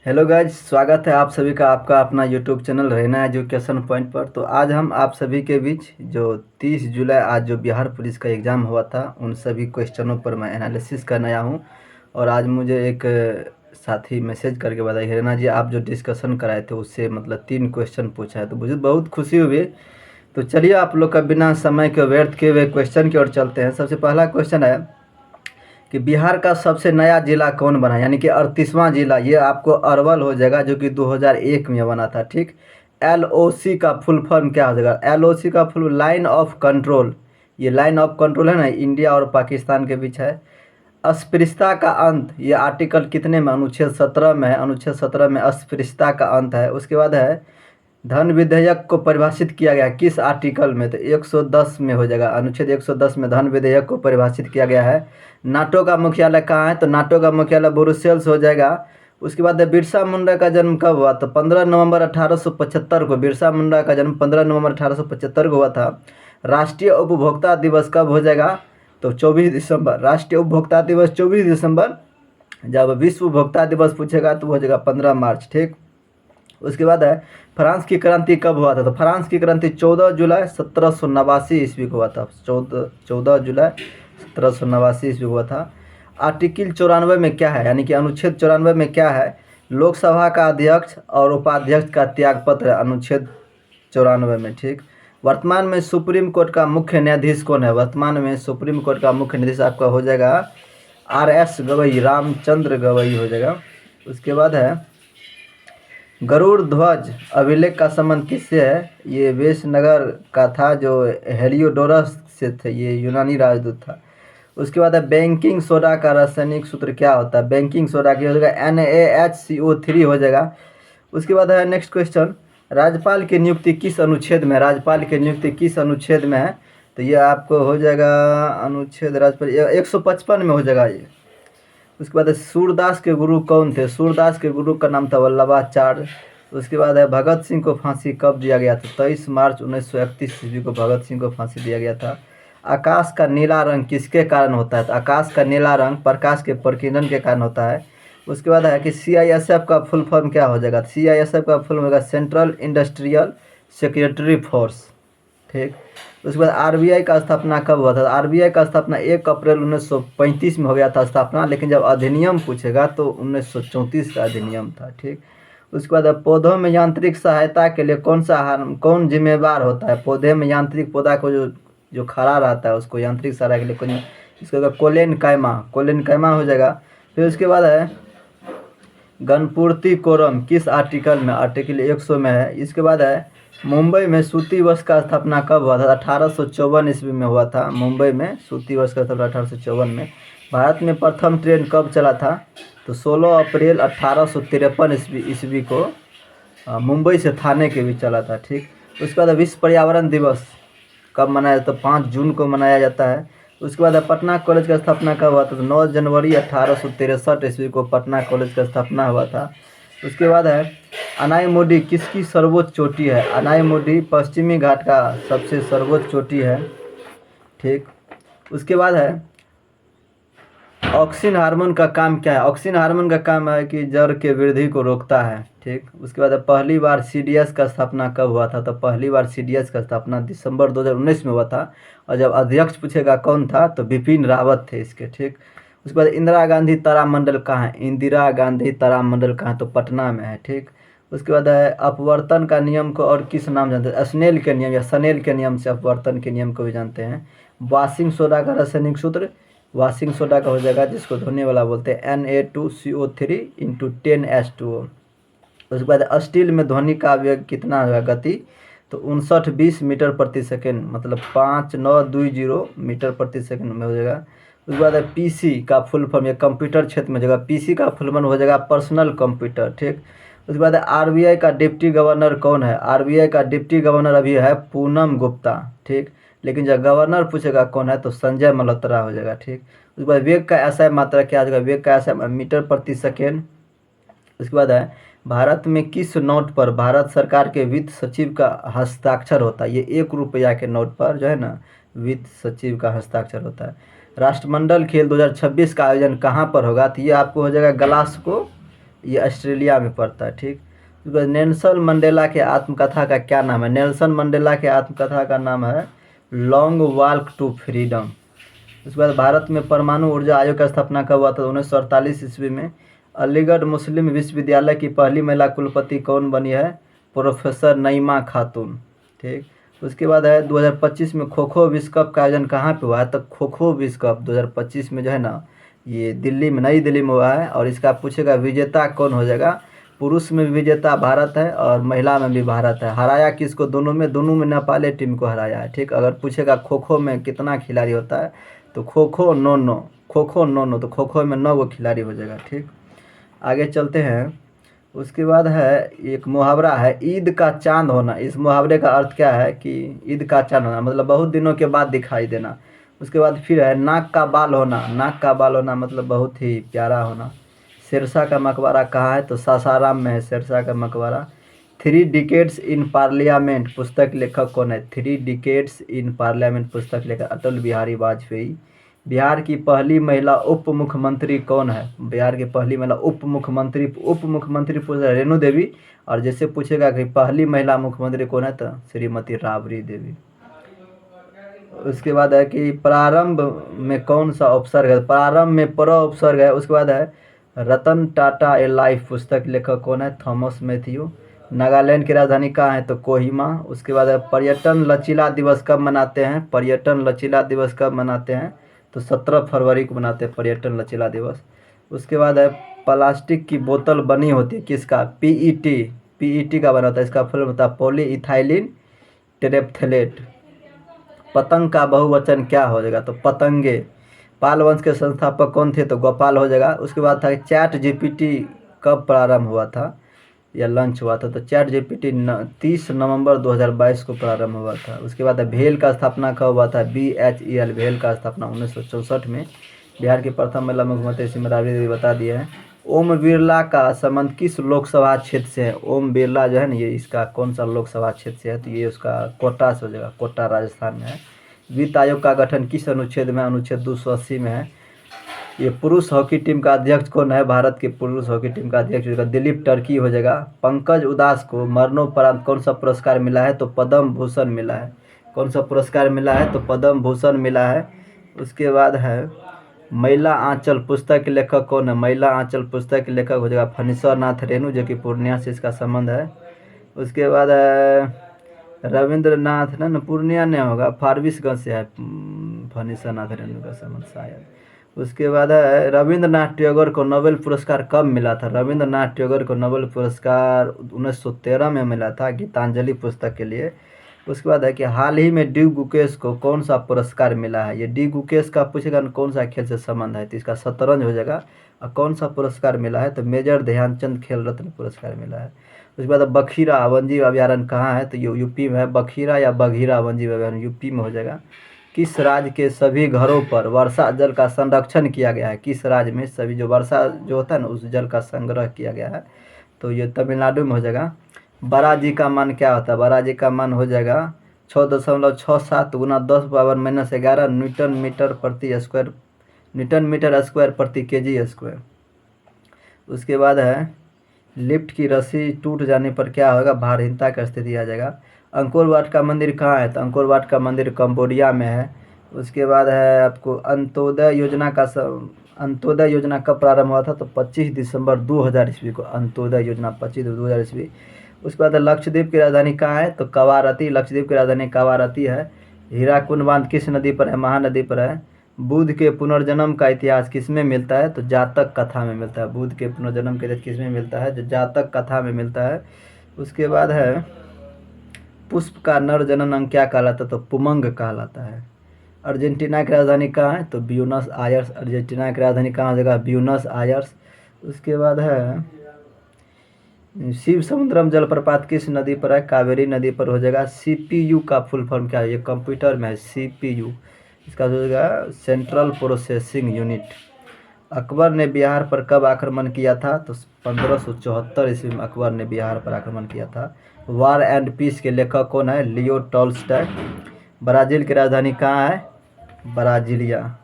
Hello guys, स्वागत है आप सभी का आपका अपना यूट्यूब चैनल रहना एजुकेशन पॉइंट पर। तो आज हम आप सभी के बीच जो 30 जुलाई आज जो बिहार पुलिस का एग्ज़ाम हुआ था उन सभी क्वेश्चनों पर मैं एनालिसिस करने आया हूँ। और आज मुझे एक साथी मैसेज करके बताया, रहना जी आप जो डिस्कशन कराए थे उससे मतलब 3 क्वेश्चन पूछा है, तो मुझे बहुत खुशी हुई। तो चलिए आप लोग का बिना समय के व्यर्थ किए हुए क्वेश्चन की ओर चलते हैं। सबसे पहला क्वेश्चन है कि बिहार का सबसे नया जिला कौन बना, यानी कि 38वां जिला। ये आपको अरवल हो जाएगा जो कि 2001 में बना था। ठीक, LOC का फुल फॉर्म क्या हो जाएगा? LOC का फुल लाइन ऑफ कंट्रोल। ये लाइन ऑफ कंट्रोल है ना, इंडिया और पाकिस्तान के बीच है। अस्पृश्यता का अंत, ये आर्टिकल कितने में? अनुच्छेद 17 में है। अनुच्छेद 17 में अस्पृश्यता का अंत है। उसके बाद है धन विधेयक को परिभाषित किया गया किस आर्टिकल में? तो 110 में हो जाएगा। अनुच्छेद 110 में धन विधेयक को परिभाषित किया गया है। नाटो का मुख्यालय कहाँ है? तो नाटो का मुख्यालय ब्रुसेल्स हो जाएगा। उसके बाद बिरसा मुंडा का जन्म कब हुआ? तो 15 नवंबर 1875 को बिरसा मुंडा का जन्म 15 नवंबर 1875 को हुआ था। राष्ट्रीय उपभोक्ता दिवस कब हो जाएगा? तो 24 दिसंबर। राष्ट्रीय उपभोक्ता दिवस 24 दिसंबर। जब विश्व उपभोक्ता दिवस पूछेगा तो हो जाएगा 15 मार्च। ठीक, उसके बाद है फ्रांस की क्रांति कब हुआ था? तो फ्रांस की क्रांति 14 जुलाई 1789 ईस्वी को हुआ था। 14 जुलाई 1789 ईस्वी को हुआ था। आर्टिकल 94 में क्या है, यानी कि अनुच्छेद 94 में क्या है? लोकसभा का अध्यक्ष और उपाध्यक्ष का त्यागपत्र है अनुच्छेद 94 में। ठीक, वर्तमान में सुप्रीम कोर्ट का मुख्य न्यायाधीश कौन है? वर्तमान में सुप्रीम कोर्ट का मुख्य न्यायाधीश आपका हो जाएगा RS गवई, रामचंद्र गवई हो जाएगा। उसके बाद है गरुड़ ध्वज अभिलेख का संबंध किससे है? ये वेशनगर का था जो हेलियोडोरस से थे, ये यूनानी राजदूत था। उसके बाद है बैंकिंग सोडा का रासायनिक सूत्र क्या होता है? बैंकिंग सोडा की हो जाएगा NaHCO3 हो जाएगा। उसके बाद है नेक्स्ट क्वेश्चन, राज्यपाल की नियुक्ति किस अनुच्छेद में? राज्यपाल की नियुक्ति किस अनुच्छेद में है? तो ये आपको हो जाएगा अनुच्छेद राज्यपाल 155 में हो जाएगा ये। उसके बाद है सूरदास के गुरु कौन थे? सूरदास के गुरु का नाम था वल्लभाचार्य। उसके बाद है भगत सिंह को फांसी कब दिया गया था? 23 मार्च 1931 ईस्वी को भगत सिंह को फांसी दिया गया था। आकाश का नीला रंग किसके कारण होता है? तो आकाश का नीला रंग प्रकाश के प्रकीर्णन के कारण होता है। उसके बाद है कि CISF का फुल फॉर्म क्या हो जाएगा? CISF का फुल होगा सेंट्रल इंडस्ट्रियल सेक्रेटरी फोर्स। ठीक, उसके बाद RBI का स्थापना कब हुआ था? RBI का स्थापना 1 अप्रैल 1935 में हो गया था स्थापना, लेकिन जब अधिनियम पूछेगा तो 1934 का अधिनियम था। ठीक, उसके बाद पौधों में यांत्रिक सहायता के लिए कौन जिम्मेवार होता है? पौधे में यांत्रिक पौधा को जो खड़ा रहता है उसको यांत्रिक सहायता के लिए कौन? इसका कोलेन कैमा हो जाएगा। फिर उसके बाद है गणपूर्ति कोरम किस आर्टिकल में? आर्टिकल 100 में है। इसके बाद है मुंबई में सूती वस्त्र का स्थापना कब हुआ था? 1854 ईस्वी में हुआ था। मुंबई में सूती वस्त्र का स्थापना 1854 में। भारत में प्रथम ट्रेन कब चला था? तो 16 अप्रैल 1853 ईस्वी को मुंबई से थाने के बीच चला था। ठीक, उसके बाद विश्व पर्यावरण दिवस कब मनाया जाता है? तो 5 जून को मनाया जाता है। उसके बाद पटना कॉलेज का स्थापना कब हुआ था? तो 9 जनवरी 1863 ईस्वी को पटना कॉलेज का स्थापना हुआ था। उसके बाद है अनाईमुडी किसकी सर्वोच्च चोटी है? अनाईमुडी पश्चिमी घाट का सबसे सर्वोच्च चोटी है। ठीक, उसके बाद है ऑक्सिन हार्मोन का काम क्या है? ऑक्सिन हार्मोन का काम है कि जड़ के वृद्धि को रोकता है। ठीक, उसके बाद पहली बार CDS का स्थापना कब हुआ था? तो पहली बार CDS का स्थापना दिसंबर 2019 में हुआ था। और जब अध्यक्ष पूछेगा कौन था तो बिपिन रावत थे इसके। ठीक, उसके बाद इंदिरा गांधी तारामंडल कहाँ है? इंदिरा गांधी तारामंडल कहाँ है? तो पटना में है। ठीक, उसके बाद है अपवर्तन का नियम को और किस नाम जानते हैं? स्नेल के नियम या सनेल के नियम से अपवर्तन के नियम को भी जानते हैं। वाशिंग सोडा का रासायनिक सूत्र वाशिंग सोडा का हो जाएगा जिसको धोने वाला बोलते हैं Na2CO3 × 10H2O। उसके बाद स्टील में ध्वनि का वेग कितना होगा? गति तो 5920 मीटर प्रति सेकेंड, मतलब 5920 मीटर प्रति सेकेंड में हो जाएगा। उसके बाद PC का फुल फॉर्म, या कंप्यूटर क्षेत्र में जगह PC का फुल फॉर्म हो जाएगा पर्सनल कंप्यूटर। ठीक, उसके बाद RBI का डिप्टी गवर्नर कौन है? RBI का डिप्टी गवर्नर अभी है पूनम गुप्ता। ठीक, लेकिन जब गवर्नर पूछेगा कौन है तो संजय मल्होत्रा हो जाएगा। ठीक, उसके बाद वेग का SI मात्रा क्या आ जाएगा? वेग का SI मीटर प्रति सेकेंड। उसके बाद है भारत में किस नोट पर भारत सरकार के वित्त सचिव का हस्ताक्षर होता है? ये 1 रुपया के नोट पर जो है ना वित्त सचिव का हस्ताक्षर होता है। राष्ट्रमंडल खेल 2026 का आयोजन कहाँ पर होगा? तो ये आपको हो जाएगा ग्लासगो ये ऑस्ट्रेलिया में पड़ता है। ठीक, उसके बाद नेल्सन मंडेला के आत्मकथा का क्या नाम है? नेल्सन मंडेला के आत्मकथा का नाम है लॉन्ग वॉक टू फ्रीडम। उसके बाद भारत में परमाणु ऊर्जा आयोग का स्थापना कब हुआ था? 1948 ईस्वी में। अलीगढ़ मुस्लिम विश्वविद्यालय की पहली महिला कुलपति कौन बनी है? प्रोफेसर नईमा खातून। ठीक, उसके बाद है 2025 में खो खो विश्व कप का आयोजन कहाँ पे हुआ है? तो खो खो विश्व कप 2025 में जो है ना, ये दिल्ली में, नई दिल्ली में हुआ है। और इसका पूछेगा विजेता कौन हो जाएगा? पुरुष में विजेता भारत है और महिला में भी भारत है। हराया किसको? दोनों में नेपाली टीम को हराया है। ठीक, अगर पूछेगा खो खो में कितना खिलाड़ी होता है, तो खो खो 9-9, खो खो 9-9, तो खो खो में 9 गो खिलाड़ी हो जाएगा। ठीक, आगे चलते हैं। उसके बाद है एक मुहावरा है, ईद का चांद होना। इस मुहावरे का अर्थ क्या है? कि ईद का चांद होना मतलब बहुत दिनों के बाद दिखाई देना। उसके बाद फिर है नाक का बाल होना। नाक का बाल होना मतलब बहुत ही प्यारा होना। शेरशाह का मकबरा कहाँ है? तो सासाराम में है शेरशाह का मकबरा। 3 डिकेड्स इन पार्लियामेंट पुस्तक लेखक कौन है? 3 डिकेड्स इन पार्लियामेंट पुस्तक लेखक अटल बिहारी वाजपेयी। बिहार की पहली महिला उप मुख्यमंत्री कौन है? बिहार की पहली महिला उप मुख्यमंत्री पूछा रेणु देवी। और जैसे पूछेगा कि पहली महिला मुख्यमंत्री कौन है, तो श्रीमती राबड़ी देवी। उसके बाद है कि प्रारंभ में कौन सा उपसर्ग है? प्रारंभ में पर उपसर्ग है। उसके बाद है रतन टाटा ए लाइफ पुस्तक लेखक कौन है? Thomas Matthew. नागालैंड की राजधानी कहाँ है? तो कोहिमा। उसके बाद है पर्यटन लचीला दिवस कब मनाते हैं? पर्यटन लचीला दिवस कब मनाते हैं? तो 17 फरवरी को मनाते हैं पर्यटन लचीला दिवस। उसके बाद है प्लास्टिक की बोतल बनी होती है किसका? पीईटी। पीईटी का बना होता है। इसका फुल होता है पॉली इथाइलिन टेरेप्थलेट। पतंग का बहुवचन क्या हो जाएगा? तो पतंगे। पाल वंश के संस्थापक कौन थे? तो गोपाल हो जाएगा। उसके बाद था चैट जीपीटी कब प्रारंभ हुआ था या लॉन्च हुआ था? तो चैट जीपीटी 30 नवंबर 2022 को प्रारंभ हुआ था। उसके बाद भेल का स्थापना कब हुआ था? BHEL भेल का स्थापना 1964 में। बिहार की प्रथम महिला मुख्यमंत्री श्रीमती राबड़ी देवी बता दिए हैं। ओम बिरला का संबंध किस लोकसभा क्षेत्र से है? ओम बिरला जो है ना, ये इसका कौन सा लोकसभा क्षेत्र से है? तो ये उसका कोटा से हो जाएगा, कोटा राजस्थान में है। वित्त आयोग का गठन किस अनुच्छेद में? अनुच्छेद 280 में है। ये पुरुष हॉकी टीम का अध्यक्ष कौन है? भारत के पुरुष हॉकी टीम का अध्यक्ष हो जाएगा दिलीप टर्की हो जाएगा। पंकज उदास को मरणोपरांत कौन सा पुरस्कार मिला है? तो पद्म भूषण मिला है। कौन सा पुरस्कार मिला है? तो पद्म भूषण मिला है। उसके बाद है महिला आंचल पुस्तक के लेखक कौन है? महिला आंचल पुस्तक के लेखक हो जाएगा फणीश्वर नाथ रेणु, जो कि पूर्णिया से इसका संबंध है। उसके बाद है रविंद्रनाथ न पूर्णिया नहीं होगा, फारबिसगंज से है फणीश्वर नाथ रेणु का संबंध शायद। उसके बाद है रविंद्रनाथ टैगोर को नोबेल पुरस्कार कब मिला था? रविंद्रनाथ टैगोर को नोबेल पुरस्कार 1913 में मिला था गीतांजलि पुस्तक के लिए। उसके बाद है कि हाल ही में डी गुकेश को कौन सा पुरस्कार मिला है? ये डी गुकेश का पूछेगा कौन सा खेल से संबंध है, तो इसका शतरंज हो जाएगा। और कौन सा पुरस्कार मिला है? तो मेजर ध्यानचंद खेल रत्न पुरस्कार मिला है। उसके बाद बखीरा वन्यजीव अभयारण्य कहाँ है? तो ये यूपी में है। बखीरा या बघीरा वन्यजीव अभयारण्य यूपी में हो जाएगा। किस राज्य के सभी घरों पर वर्षा जल का संरक्षण किया गया है? किस राज्य में सभी जो वर्षा जो होता है ना, उस जल का संग्रह किया गया है? तो ये तमिलनाडु में हो जाएगा। बाराजी का मान क्या होता है? बाराजी का मान हो जाएगा 6.67 गुना 10⁻⁻11 न्यूटन मीटर प्रति स्क्वायर, न्यूटन मीटर स्क्वायर प्रति केजी स्क्वायर। उसके बाद है लिफ्ट की रस्सी टूट जाने पर क्या होगा? भारहीनता की स्थिति आ जाएगा। अंकोर वाट का मंदिर कहाँ है? तो अंकोर वाट का मंदिर कंबोडिया में है। उसके बाद है आपको अंत्योदय योजना का अंत्योदय योजना कब प्रारंभ हुआ था? तो 25 दिसंबर 2000 ईस्वी को अंत्योदय योजना 25 ईस्वी। उसके बाद लक्षद्वीप की राजधानी कहाँ है? तो कवारती। लक्षद्वीप की राजधानी कवारती है। हीराकुंड बांध किस नदी पर है? महानदी पर है। बुध के पुनर्जन्म का इतिहास किसमें मिलता है? तो जातक कथा में मिलता है। बुध के पुनर्जन्म का इतिहास किसमें मिलता है? जो जातक कथा में मिलता है। उसके बाद है पुष्प का नर जनन अंग क्या कहलाता है? तो पुमंग कहलाता है। अर्जेंटीना की राजधानी कहाँ है? तो ब्यूनस आयर्स। अर्जेंटीना की राजधानी कहाँ हो जाएगा? Buenos Aires. उसके बाद है शिव समुद्रम जलप्रपात किस नदी पर है? कावेरी नदी पर हो जाएगा। CPU का फुल फॉर्म क्या है? ये कंप्यूटर में है CPU। इसका हो जाएगा सेंट्रल प्रोसेसिंग यूनिट। अकबर ने बिहार पर कब आक्रमण किया था? तो 1574 ईस्वी में अकबर ने बिहार पर आक्रमण किया था। वार एंड पीस के लेखक कौन है? Leo Tolstoy. ब्राज़ील की राजधानी कहाँ है? ब्राज़िलिया।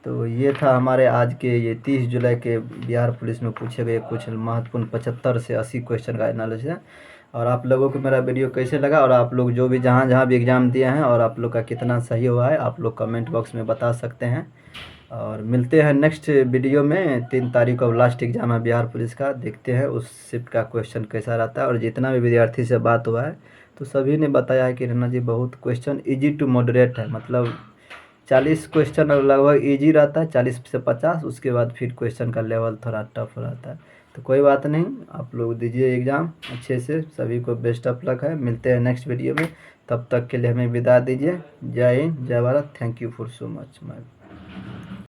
तो ये था हमारे आज के ये 30 जुलाई के बिहार पुलिस में पूछे गए कुछ महत्वपूर्ण 75 से 80 क्वेश्चन का एनालिसिस है। और आप लोगों को मेरा वीडियो कैसे लगा, और आप लोग जो भी जहाँ जहाँ भी एग्ज़ाम दिए हैं और आप लोग का कितना सही हुआ है, आप लोग कमेंट बॉक्स में बता सकते हैं। और मिलते हैं नेक्स्ट वीडियो में। 3 तारीख को लास्ट एग्ज़ाम है बिहार पुलिस का, देखते हैं उस शिफ्ट का क्वेश्चन कैसा रहता है। और जितना भी विद्यार्थी से बात हुआ है तो सभी ने बताया है कि रन्ना जी बहुत क्वेश्चन ईजी टू मॉडरेट है, मतलब 40 क्वेश्चन लगभग इजी रहता है, 40 से 50, उसके बाद फिर क्वेश्चन का लेवल थोड़ा टफ रहता है। तो कोई बात नहीं, आप लोग दीजिए एग्ज़ाम अच्छे से, सभी को बेस्ट ऑफ लक है। मिलते हैं नेक्स्ट वीडियो में, तब तक के लिए हमें विदा दीजिए। जय हिंद, जय Bharat, thank you for so much.